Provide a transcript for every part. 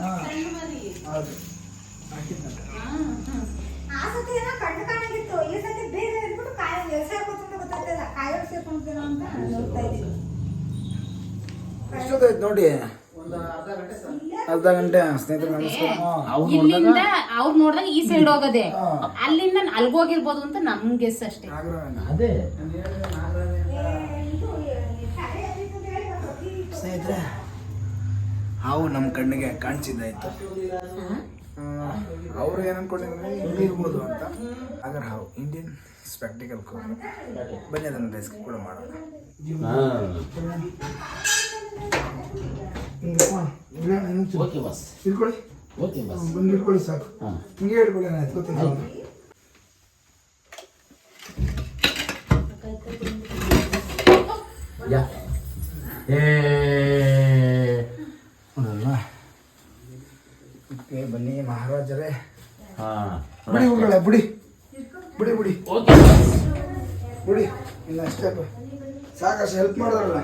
ಹೌದು ಆ ಸತಿ ಏನೋ ಕಣ್ಣು ಕಾಣಾಗಿತ್ತು, ಈ ಸತಿ ಬೇರೆ ಇದ್ಬಿಟ್ಟು ಕಾಯಿ ಸೇರ್ಕೊತಂತ ಗೊತ್ತಾಗ್ತಿಲ್ಲ, ಕಾಯಿಗಳು ಸೇರ್ಕೊಂತೀನೋ ಅಂತ ನೋಡ್ತಾ ಇದ್ದೀವಿ. ಎಷ್ಟೊತ್ತಾಯ್ತು ನೋಡಿ, ಅರ್ಧ ಗಂಟೆ. ಸ್ನೇಹಿತರೆ ಇಲ್ಲಿಂದ ಅವ್ರು ನೋಡಿದಾಗ ಈ ಸೈಡ್ ಹೋಗದೆ, ಅಲ್ಲಿಂದ ಅಲ್ಗೋಗಿರ್ಬೋದು ಅಂತ ನಮ್ ಗೆಸ್ ಅಷ್ಟೇ. ಅದೇ ಸ್ನೇಹಿತರೆ, ಹಾವು ನಮ್ಮ ಕಣ್ಣಿಗೆ ಕಾಣಿಸಿದ್ದಾಯ್ತು. ಅವ್ರು ಏನು ಅನ್ಕೊಂಡಿದ್ರೆ ಇಲ್ಲಿ ಇರ್ಬೋದು ಅಂತ. ಅಗರ್ ಹಾವು ಇಂಡಿಯನ್ ಸ್ಪೆಕ್ಟಿಕಲ್ ಕೋರ್. ಬನ್ನಿ ಅದನ್ನು ರೆಸ್ಕ್ ಕೂಡ ಮಾಡೋಣ. ಇಟ್ಕೊಳ್ಳಿ, ಬಂದು ಇಟ್ಕೊಳ್ಳಿ ಸಾಕು. ಹಿಂಗೆ ಇಟ್ಕೊಳ್ಳಿ, ನಾನು ಎತ್ಕೋತೀನಿ. ಓಕೆ ಬನ್ನಿ ಮಹಾರಾಜರೇ. ಬಿಡಿ ಹೋಗಲ್ಲ, ಬಿಡಿ ಬಿಡಿ ಬಿಡಿ ಬಿಡಿ. ಇನ್ನು ಅಷ್ಟೇ ಸಾಕಷ್ಟು ಹೆಲ್ಪ್ ಮಾಡಿದ್ರಲ್ಲ.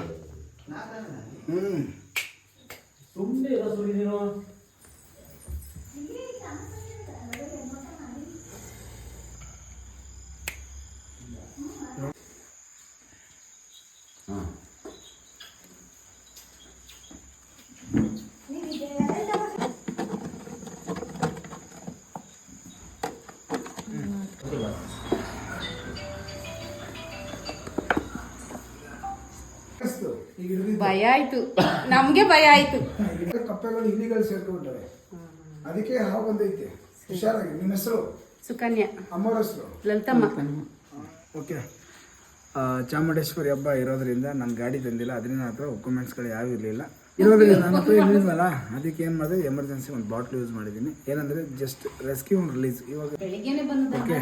ಸುಮ್ಮನೆ ಇರೋ ಸುರಿ ನೀನು. ಭಯ ಆಯ್ತು, ನಮ್ಗೆ ಭಯ ಆಯ್ತು. ಕಪ್ಪೆಗಳು ಇಲಿಗಳು ಸೇರ್ಕೊಂಡ್ಬಿಟ್ಟವೆ, ಅದಕ್ಕೆ ಹಾವು ಬಂದೈತೆ. ಹುಷಾರಾಗಿ. ನಿಮ್ಮ ಹೆಸರು? ಸುಕನ್ಯಾ. ಅಮ್ಮವ್ರ ಹೆಸರು? ಲಲಿತಮ್ಮ. ಓಕೆ. ಚಾಮುಂಡೇಶ್ವರಿ ಹಬ್ಬ ಇರೋದ್ರಿಂದ ನಾನು ಗಾಡಿ ತಂದಿಲ್ಲ, ಅದರಿಂದ ನನ್ನ ಹತ್ರ ಡಾಕ್ಯುಮೆಂಟ್ಸ್ಗಳು ಯಾವೂ ಇರಲಿಲ್ಲ. ಇರೋದ್ರಿಂದ ನನ್ನ ಹತ್ರ ಇರಲಿಲ್ವಲ್ಲ, ಅದಕ್ಕೆ ಏನು ಮಾಡಿದೆ, ಎಮರ್ಜೆನ್ಸಿ ಒಂದು ಬಾಟ್ಲ್ ಯೂಸ್ ಮಾಡಿದ್ದೀನಿ. ಏನಂದರೆ ಜಸ್ಟ್ ರೆಸ್ಕ್ಯೂ ರಿಲೀಸ್. ಇವಾಗ ಬೆಳಿಗ್ಗೆನೆ ಬಂದ. ಓಕೆ.